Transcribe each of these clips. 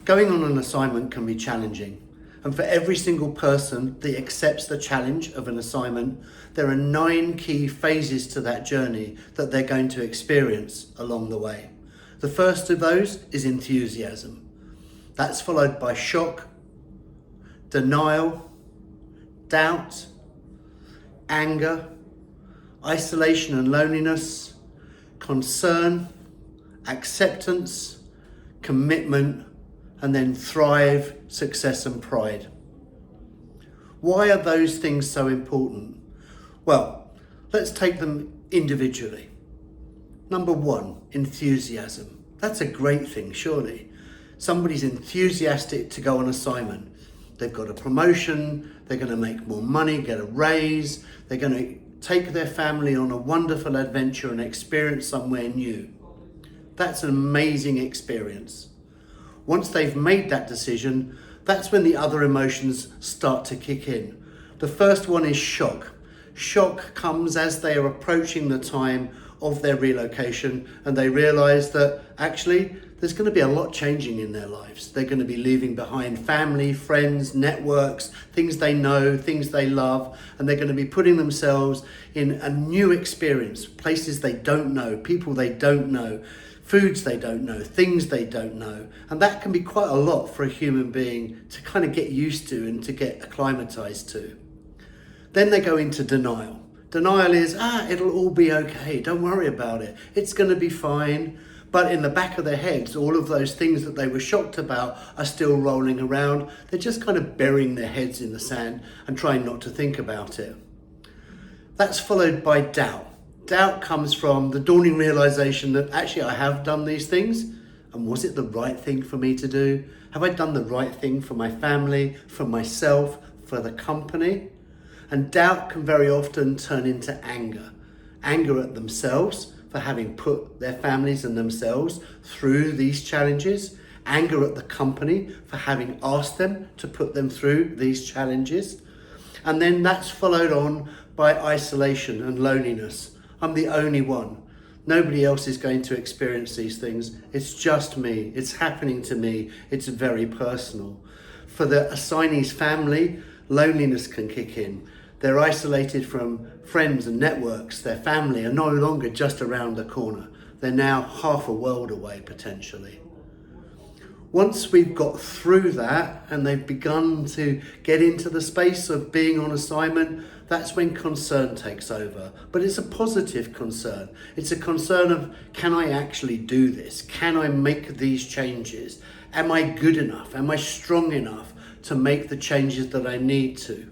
Going on an assignment can be challenging, and for every single person that accepts the challenge of an assignment, there are 9 key phases to that journey that they're going to experience along the way. The first of those is enthusiasm. That's followed by shock, denial, doubt, anger, isolation and loneliness, concern, acceptance, commitment, and then thrive, success and pride. Why are those things so important? Well, let's take them individually. Number 1, enthusiasm. That's a great thing, surely. Somebody's enthusiastic to go on assignment. They've got a promotion, they're going to make more money, get a raise, they're going to take their family on a wonderful adventure and experience somewhere new. That's an amazing experience. Once they've made that decision, that's when the other emotions start to kick in. The first one is shock. Shock comes as they are approaching the time of their relocation and they realize that actually there's going to be a lot changing in their lives. They're going to be leaving behind family, friends, networks, things they know, things they love, and they're going to be putting themselves in a new experience, places they don't know, people they don't know, foods they don't know, things they don't know. And that can be quite a lot for a human being to kind of get used to and to get acclimatized to. Then they go into denial. Denial is, it'll all be okay, don't worry about it, it's going to be fine. But in the back of their heads, all of those things that they were shocked about are still rolling around. They're just kind of burying their heads in the sand and trying not to think about it. That's followed by doubt. Doubt comes from the dawning realization that actually I have done these things, and was it the right thing for me to do? Have I done the right thing for my family, for myself, for the company? And doubt can very often turn into anger. Anger at themselves for having put their families and themselves through these challenges. Anger at the company for having asked them to put them through these challenges. And then that's followed on by isolation and loneliness. I'm the only one. Nobody else is going to experience these things. It's just me. It's happening to me. It's very personal. For the assignee's family, loneliness can kick in. They're isolated from friends and networks. Their family are no longer just around the corner. They're now half a world away, potentially. Once we've got through that and they've begun to get into the space of being on assignment, that's when concern takes over. But it's a positive concern. It's a concern of, can I actually do this? Can I make these changes? Am I good enough? Am I strong enough to make the changes that I need to?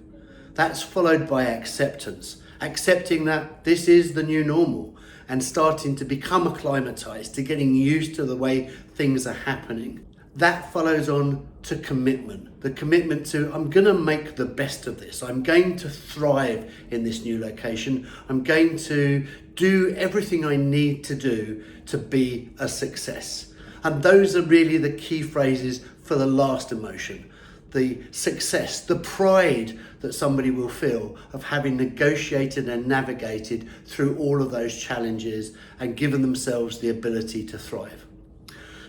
That's followed by acceptance. Accepting that this is the new normal and starting to become acclimatized to getting used to the way things are happening. That follows on to commitment. The commitment to, I'm going to make the best of this. I'm going to thrive in this new location. I'm going to do everything I need to do to be a success. And those are really the key phrases for the last emotion. The success, the pride that somebody will feel of having negotiated and navigated through all of those challenges and given themselves the ability to thrive.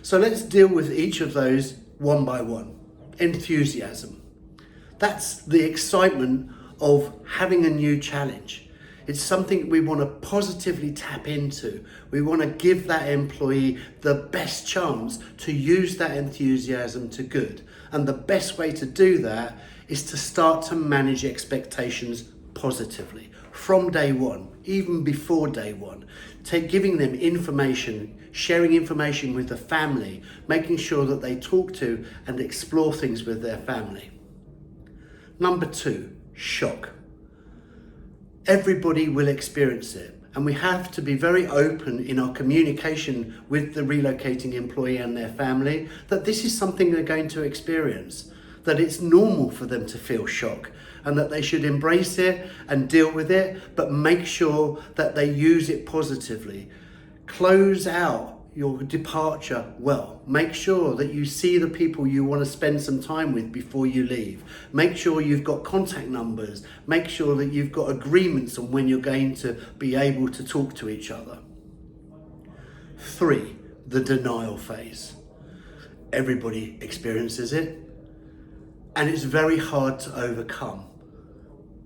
So let's deal with each of those one by one. Enthusiasm. That's the excitement of having a new challenge. It's something we want to positively tap into. We want to give that employee the best chance to use that enthusiasm to good. And the best way to do that is to start to manage expectations positively from day one, even before day one. Giving them information, sharing information with the family, making sure that they talk to and explore things with their family. Number 2, shock. Everybody will experience it, and we have to be very open in our communication with the relocating employee and their family that this is something they're going to experience, that it's normal for them to feel shock and that they should embrace it and deal with it, but make sure that they use it positively. Close out your departure well. Make sure that you see the people you want to spend some time with before you leave. Make sure you've got contact numbers. Make sure that you've got agreements on when you're going to be able to talk to each other. 3, the denial phase. Everybody experiences it, and it's very hard to overcome.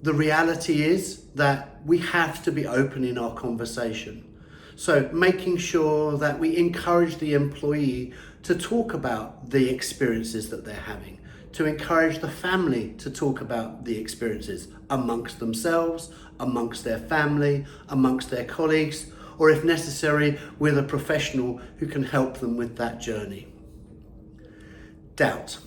The reality is that we have to be open in our conversation. So making sure that we encourage the employee to talk about the experiences that they're having, to encourage the family to talk about the experiences amongst themselves, amongst their family, amongst their colleagues, or if necessary, with a professional who can help them with that journey. Doubt.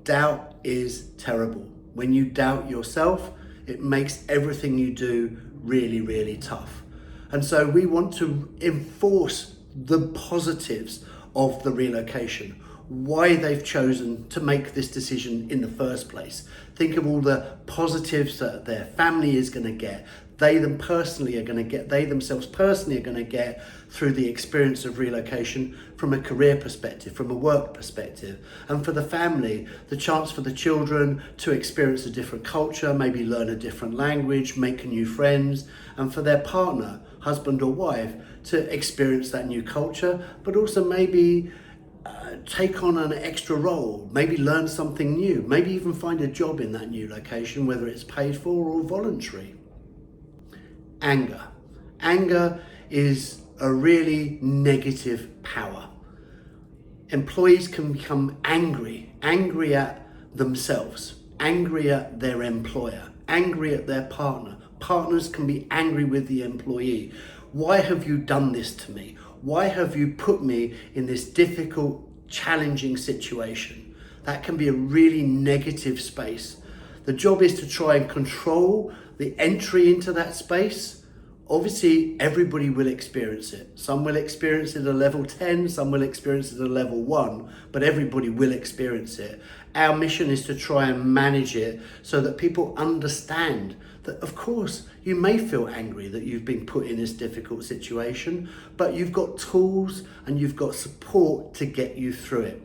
Doubt is terrible. When you doubt yourself, it makes everything you do really, really tough. And so we want to enforce the positives of the relocation, why they've chosen to make this decision in the first place. Think of all the positives that their family is going to get, they themselves personally are going to get through the experience of relocation from a career perspective, from a work perspective. And for the family, the chance for the children to experience a different culture, maybe learn a different language, make new friends, and for their partner, husband or wife, to experience that new culture, but also maybe take on an extra role, maybe learn something new, maybe even find a job in that new location, whether it's paid for or voluntary. Anger. Anger is a really negative power. Employees can become angry at themselves, angry at their employer, angry at their partner. Partners can be angry with the employee. Why have you done this to me? Why have you put me in this difficult, challenging situation? That can be a really negative space. The job is to try and control the entry into that space. Obviously, everybody will experience it. Some will experience it at a level 10, some will experience it at a level 1, but everybody will experience it. Our mission is to try and manage it so that people understand that, of course, you may feel angry that you've been put in this difficult situation, but you've got tools and you've got support to get you through it.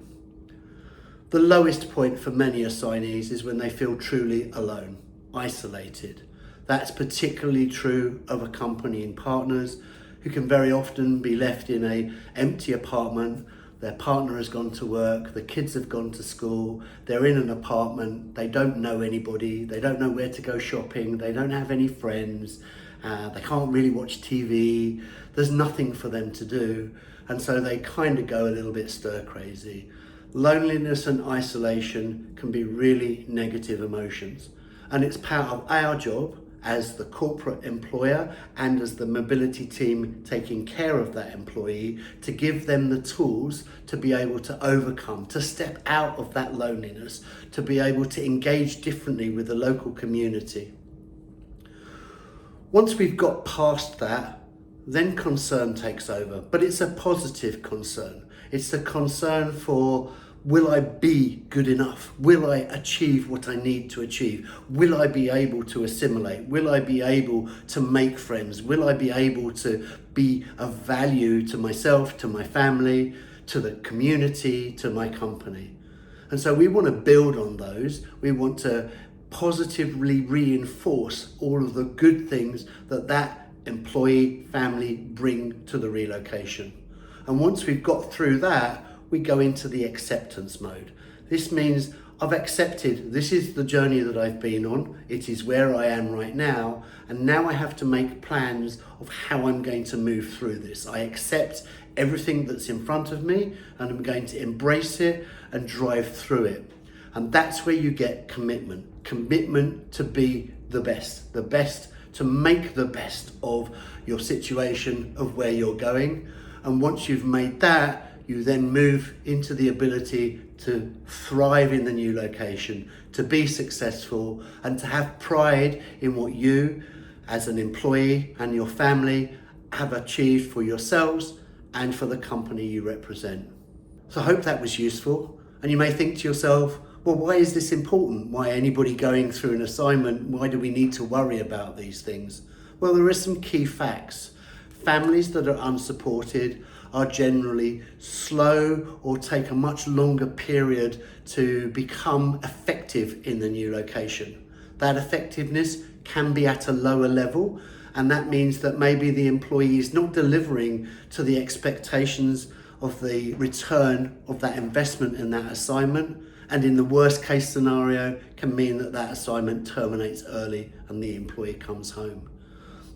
The lowest point for many assignees is when they feel truly alone, isolated. That's particularly true of accompanying partners who can very often be left in an empty apartment. Their partner has gone to work, the kids have gone to school, they're in an apartment, they don't know anybody, they don't know where to go shopping, they don't have any friends, they can't really watch TV, there's nothing for them to do, and so they kind of go a little bit stir crazy. Loneliness and isolation can be really negative emotions, and it's part of our job as the corporate employer and as the mobility team taking care of that employee to give them the tools to be able to overcome, to step out of that loneliness, to be able to engage differently with the local community. Once we've got past that, then concern takes over, but it's a positive concern. It's the concern for, will I be good enough? Will I achieve what I need to achieve? Will I be able to assimilate? Will I be able to make friends? Will I be able to be of value to myself, to my family, to the community, to my company? And so we want to build on those. We want to positively reinforce all of the good things that employee family bring to the relocation. And once we've got through that, we go into the acceptance mode. This means I've accepted, this is the journey that I've been on, it is where I am right now, and now I have to make plans of how I'm going to move through this. I accept everything that's in front of me, and I'm going to embrace it and drive through it. And that's where you get commitment to be the best to make the best of your situation, of where you're going. And once you've made that, you then move into the ability to thrive in the new location, to be successful, and to have pride in what you, as an employee and your family, have achieved for yourselves and for the company you represent. So I hope that was useful. And you may think to yourself, well, why is this important? Why anybody going through an assignment, why do we need to worry about these things? Well, there are some key facts. Families that are unsupported are generally slow or take a much longer period to become effective in the new location. That effectiveness can be at a lower level, and that means that maybe the employee is not delivering to the expectations of the return of that investment in that assignment, and in the worst case scenario can mean that that assignment terminates early and the employee comes home.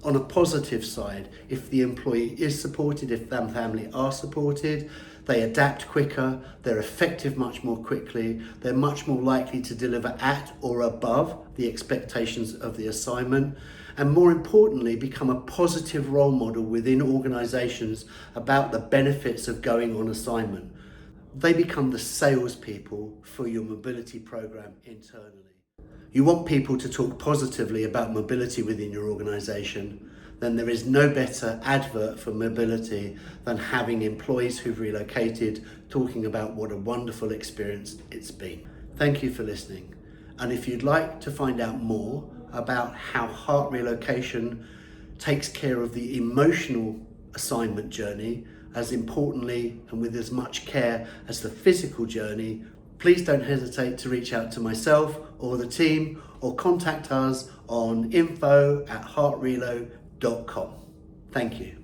On a positive side, if the employee is supported, if their family are supported, they adapt quicker, they're effective much more quickly, they're much more likely to deliver at or above the expectations of the assignment, and more importantly, become a positive role model within organisations about the benefits of going on assignment. They become the salespeople for your mobility program internally. You want people to talk positively about mobility within your organisation, then there is no better advert for mobility than having employees who've relocated talking about what a wonderful experience it's been. Thank you for listening. And if you'd like to find out more about how Heart Relocation takes care of the emotional assignment journey, as importantly and with as much care as the physical journey, please don't hesitate to reach out to myself or the team, or contact us on info@heartrelo.com. Thank you.